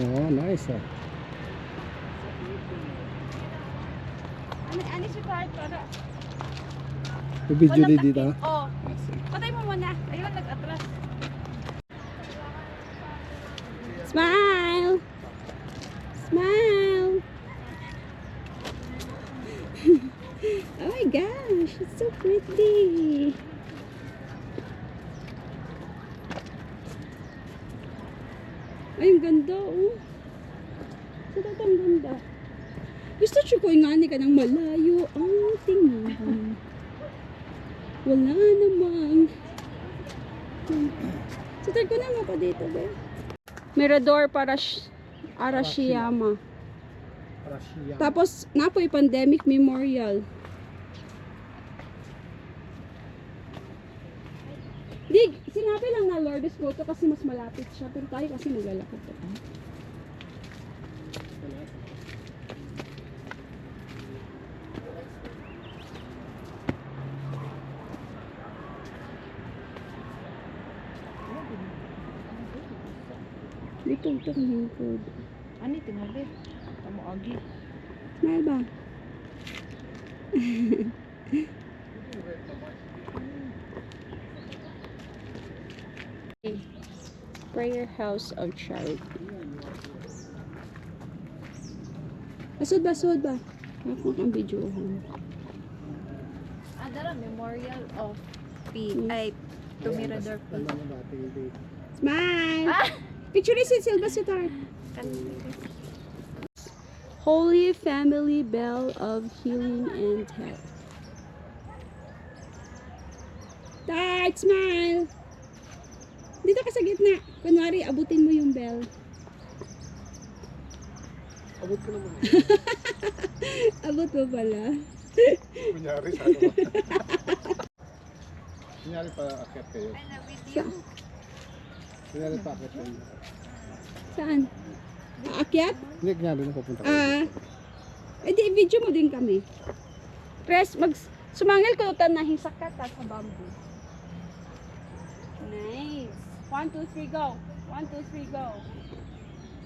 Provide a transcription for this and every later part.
Oh, nice ah. Ano si Tart para? Video dito ah. Oh. Patay mo muna. Ayun, nag-atras. Smile! Smile! Oh my gosh, it's so pretty. Ay, ang ganda oh. Ang ganda. Gusto siya ko ingani ka ng malayo. Oh, tingnan. Wala namang. Sutay ko naman pa dito, be. Mirador para Arashiyama. Tapos, napoy pandemic memorial. Di, sinabi lang na Lourdes Grotto kasi mas malapit siya. Pero tayo kasi maglalakad pa. Dito ito kung hingkod. Ano ito nga be? Kamu agi. Smile ba? Prayer House of Charity. Asod ba? Ako ang video. Adara Memorial of Peace. Ay, to Mirador Hill. Smile! Picture ni Silva Sitar. Holy Family Bell of Healing and Health. Tart, smile! Dito ka sa gitna. Kunwari, abutin mo yung bell. Abot ko naman. Abot mo pala. Kunyari sa ano. Kunyari pa akyat kayo. Kunyari pa akyat kayo. Saan? Aakyat? Hindi, kunyari na papunta kayo. Di, video mo din kami. Press, sumangil ko na hisakat sa bamboo. Nice. 1, 2, 3, go. 1, 2, 3, go.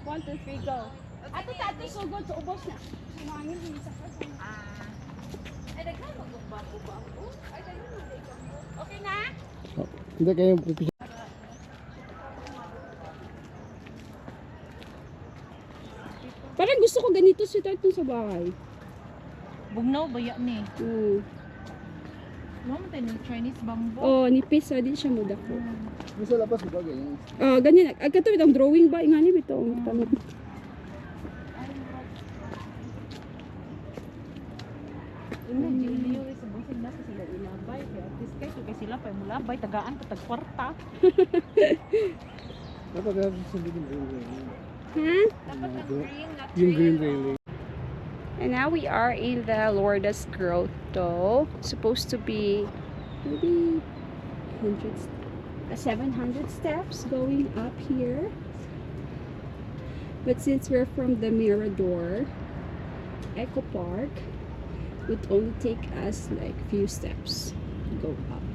1, 2, 3, go. Ato sugod sa ubos na. Sumangil, hisakat. Ay, nagkano mag-ubang-ubang. Ay, tayo na. Okay na? Hindi kayo pipisa. Parang gusto ko ganito si Tart sa bahay. Bugnaw ba yan eh? Mama tayo ng Chinese bamboo. Oh, nipis din siya mo dako. Bisa lapas ba ganyan? Oh, ganyan. Agkatawid ang drawing ba? Ingani bito. Tanong. Ina, Julio, sa busing na sila ilabay. Kaya at least kayo sila pa mulabay. Tagaan pa tagkwarta. Dapat natin sundin yung green railing. Huh? Dapat ang green, not Yung green railing. And now we are in the Lourdes Grotto. Supposed to be maybe 700 steps going up here. But since we're from the Mirador Eco Park, it would only take us like few steps to go up.